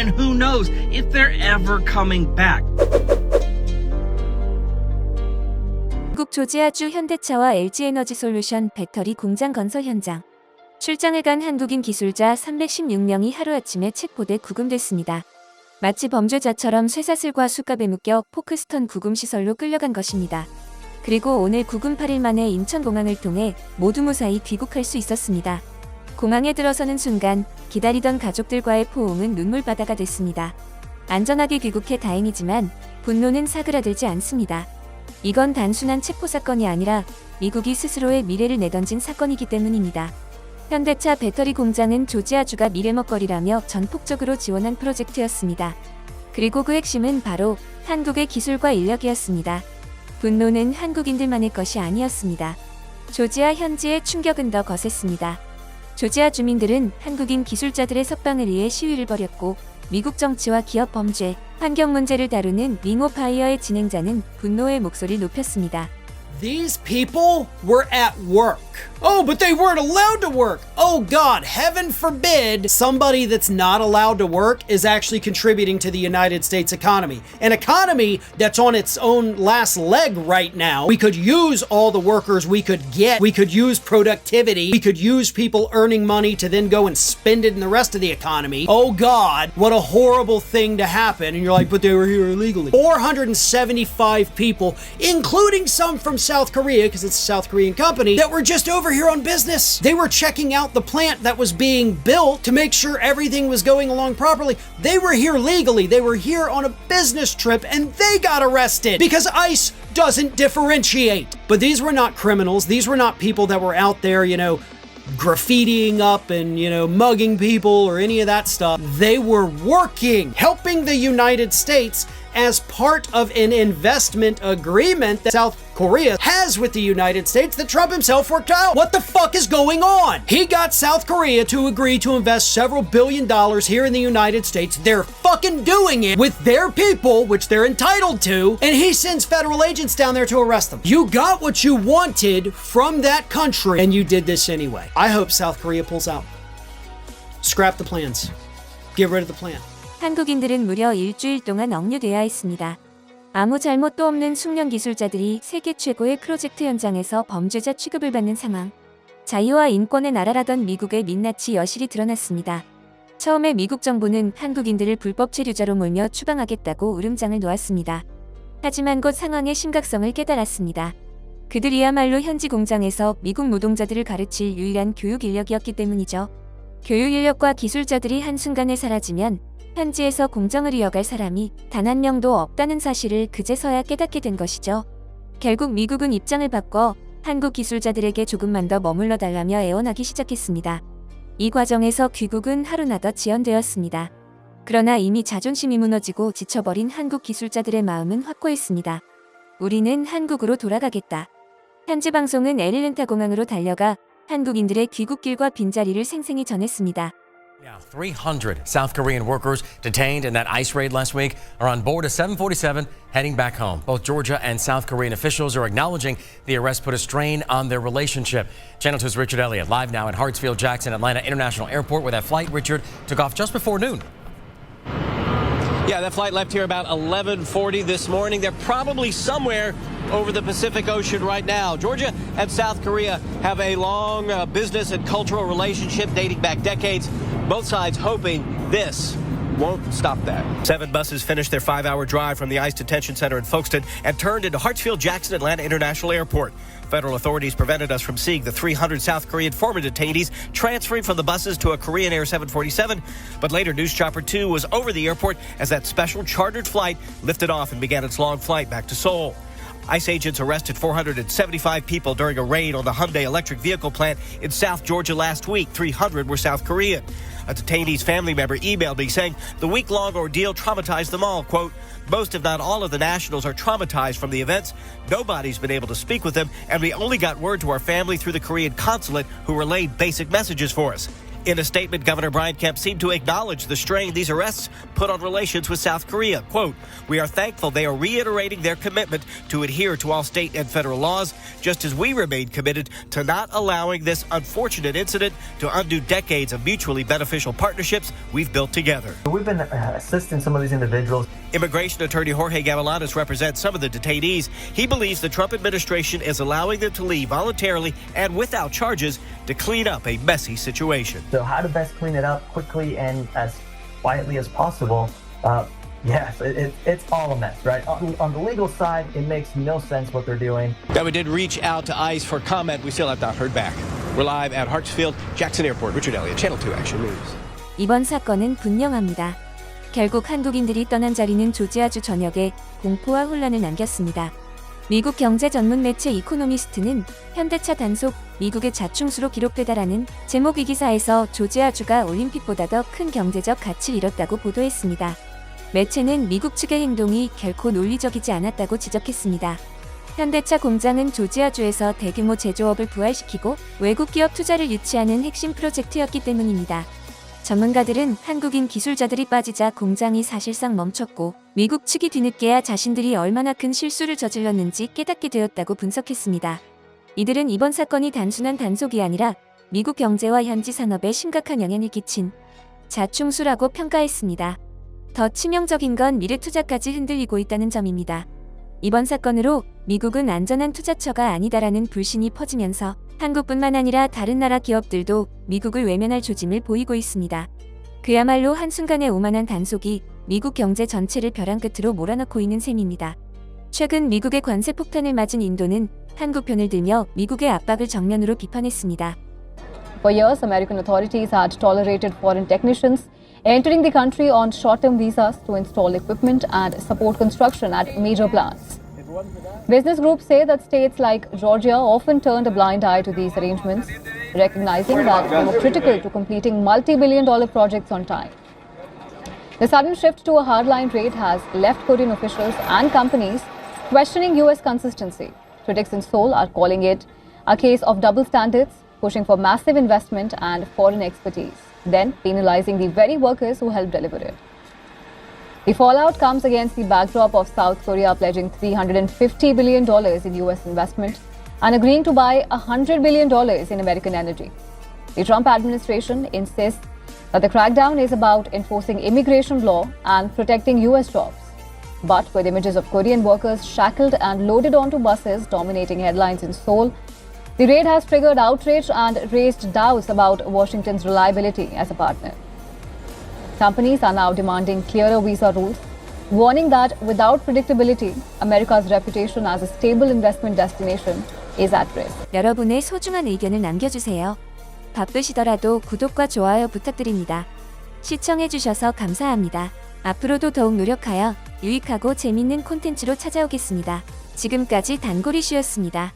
and who knows if they're ever coming back. 미국 조지아주 현대차와 LG에너지솔루션 배터리 공장 건설 현장. 출장을 간 한국인 기술자 316명이 하루아침에 체포돼 구금됐습니다. 마치 범죄자처럼 쇠사슬과 수갑에 묶여 포크스턴 구금시설로 끌려간 것입니다. 그리고 오늘 구금 8일 만에 인천공항을 통해 모두 무사히 귀국할 수 있었습니다. 공항에 들어서는 순간 기다리던 가족들과의 포옹은 눈물바다가 됐습니다. 안전하게 귀국해 다행이지만 분노는 사그라들지 않습니다. 이건 단순한 체포 사건이 아니라 미국이 스스로의 미래를 내던진 사건이기 때문입니다. 현대차 배터리 공장은 조지아주가 미래 먹거리라며 전폭적으로 지원한 프로젝트였습니다. 그리고 그 핵심은 바로 한국의 기술과 인력이었습니다. 분노는 한국인들만의 것이 아니었습니다. 조지아 현지의 충격은 더 거셌습니다. 조지아 주민들은 한국인 기술자들의 석방을 위해 시위를 벌였고 미국 정치와 기업 범죄, 환경 문제를 다루는 링 오브 파이어의 진행자는 분노의 목소리를 높였습니다. These people were at work. Oh, but they weren't allowed to work. Oh God, heaven forbid somebody that's not allowed to work is actually contributing to the United States economy. An economy that's on its own last leg right now. We could use all the workers we could get. We could use productivity. We could use people earning money to then go and spend it in the rest of the economy. Oh God, what a horrible thing to happen. And you're like, but they were here illegally. 475 people, including some from South Korea, because it's a South Korean company, that were just over here on business. They were checking out the plant that was being built to make sure everything was going along properly. They were here legally. They were here on a business trip and they got arrested because ICE doesn't differentiate. But these were not criminals. These were not people that were out there, graffitiing up and, mugging people or any of that stuff. They were working, helping the United States as part of an investment agreement that South Korea has with the United States that Trump himself worked out. What the fuck is going on? He got South Korea to agree to invest several $billion here in the United States. They're fucking doing it with their people, which they're entitled to, and he sends federal agents down there to arrest them. You got what you wanted from that country, and you did this anyway. I hope South Korea pulls out. Scrap the plans. Get rid of the plan. 한국인들은 무려 일주일 동안 억류되어 있습니다. 아무 잘못도 없는 숙련 기술자들이 세계 최고의 프로젝트 현장에서 범죄자 취급을 받는 상황. 자유와 인권의 나라라던 미국의 민낯이 여실히 드러났습니다. 처음에 미국 정부는 한국인들을 불법 체류자로 몰며 추방하겠다고 울음장을 놓았습니다. 하지만 곧 상황의 심각성을 깨달았습니다. 그들이야말로 현지 공장에서 미국 노동자들을 가르칠 유일한 교육 인력이었기 때문이죠. 교육 인력과 기술자들이 한순간에 사라지면 현지에서 공정을 이어갈 사람이 단 한 명도 없다는 사실을 그제서야 깨닫게 된 것이죠. 결국 미국은 입장을 바꿔 한국 기술자들에게 조금만 더 머물러 달라며 애원하기 시작했습니다. 이 과정에서 귀국은 하루나 더 지연되었습니다. 그러나 이미 자존심이 무너지고 지쳐버린 한국 기술자들의 마음은 확고했습니다. 우리는 한국으로 돌아가겠다. 현지 방송은 애틀랜타 공항으로 달려가 한국인들의 귀국길과 빈자리를 생생히 전했습니다. Now, 300 South Korean workers detained in that ICE raid last week are on board a 747 heading back home. Both Georgia and South Korean officials are acknowledging the arrest put a strain on their relationship. Channel 2's Richard Elliott live now at Hartsfield-Jackson Atlanta International Airport, where that flight, Richard, took off just before noon. Yeah, that flight left here about 11:40 this morning. They're probably somewhere over the Pacific Ocean right now. Georgia and South Korea have a long business and cultural relationship dating back decades. Both sides hoping this won't stop that. 7 buses finished their 5-hour drive from the ICE detention center in Folkestone and turned into Hartsfield-Jackson Atlanta International Airport. Federal authorities prevented us from seeing the 300 South Korean former detainees transferring from the buses to a Korean Air 747. But later, News Chopper 2 was over the airport as that special chartered flight lifted off and began its long flight back to Seoul. ICE agents arrested 475 people during a raid on the Hyundai electric vehicle plant in South Georgia last week. 300 were South Korean. A detainee's family member emailed me saying the week-long ordeal traumatized them all. Quote, most if not all of the nationals are traumatized from the events. Nobody's been able to speak with them, and we only got word to our family through the Korean consulate, who relayed basic messages for us. In a statement, Governor Brian Kemp seemed to acknowledge the strain these arrests put on relations with South Korea. Quote, "We are thankful they are reiterating their commitment to adhere to all state and federal laws, just as we remain committed to not allowing this unfortunate incident to undo decades of mutually beneficial partnerships we've built together." We've been assisting some of these individuals. Immigration attorney Jorge Gavilanes represents some of the detainees. He believes the Trump administration is allowing them to leave voluntarily and without charges to clean up a messy situation. So how to best clean it up quickly and as quietly as possible? Yes, it's all a mess, right? On the legal side, it makes no sense what they're doing. Now, we did reach out to ICE for comment. We still have not heard back. We're live at Hartsfield Jackson Airport. Richard Elliott, Channel 2 Action News. 이번 사건은 분명합니다. 결국 한국인들이 떠난 자리는 조지아주 전역에 공포와 혼란을 남겼습니다. 미국 경제 전문 매체 이코노미스트는 현대차 단속, 미국의 자충수로 기록되다라는 제목의 기사에서 조지아주가 올림픽보다 더 큰 경제적 가치를 잃었다고 보도했습니다. 매체는 미국 측의 행동이 결코 논리적이지 않았다고 지적했습니다. 현대차 공장은 조지아주에서 대규모 제조업을 부활시키고 외국 기업 투자를 유치하는 핵심 프로젝트였기 때문입니다. 전문가들은 한국인 기술자들이 빠지자 공장이 사실상 멈췄고 미국 측이 뒤늦게야 자신들이 얼마나 큰 실수를 저질렀는지 깨닫게 되었다고 분석했습니다. 이들은 이번 사건이 단순한 단속이 아니라 미국 경제와 현지 산업에 심각한 영향을 끼친 자충수라고 평가했습니다. 더 치명적인 건 미래 투자까지 흔들리고 있다는 점입니다. 이번 사건으로 미국은 안전한 투자처가 아니다라는 불신이 퍼지면서 한국뿐만 아니라 다른 나라 기업들도 미국을 외면할 조짐을 보이고 있습니다. 그야말로 한순간의 오만한 단속이 미국 경제 전체를 벼랑 끝으로 몰아넣고 있는 셈입니다. 최근 미국의 관세 폭탄을 맞은 인도는 한국 편을 들며 미국의 압박을 정면으로 비판했습니다. For years, American authorities had tolerated foreign technicians entering the country on short-term visas to install equipment and support construction at major plants. Business groups say that states like Georgia often turned a blind eye to these arrangements, recognizing that they were critical to completing multi-billion-dollar projects on time. The sudden shift to a hardline rate has left Korean officials and companies questioning U.S. consistency. Critics in Seoul are calling it a case of double standards, pushing for massive investment and foreign expertise, then penalizing the very workers who helped deliver it. The fallout comes against the backdrop of South Korea pledging $350 billion in U.S. investment and agreeing to buy $100 billion in American energy. The Trump administration insists that the crackdown is about enforcing immigration law and protecting U.S. jobs. But with images of Korean workers shackled and loaded onto buses dominating headlines in Seoul, the raid has triggered outrage and raised doubts about Washington's reliability as a partner. Companies are now demanding clearer visa rules, warning that without predictability, America's reputation as a stable investment destination is at risk. 여러분의 소중한 의견을 남겨주세요. 바쁘시더라도 구독과 좋아요 부탁드립니다. 시청해주셔서 감사합니다. 앞으로도 더욱 노력하여 유익하고 재밌는 콘텐츠로 찾아오겠습니다. 지금까지 단골이슈였습니다.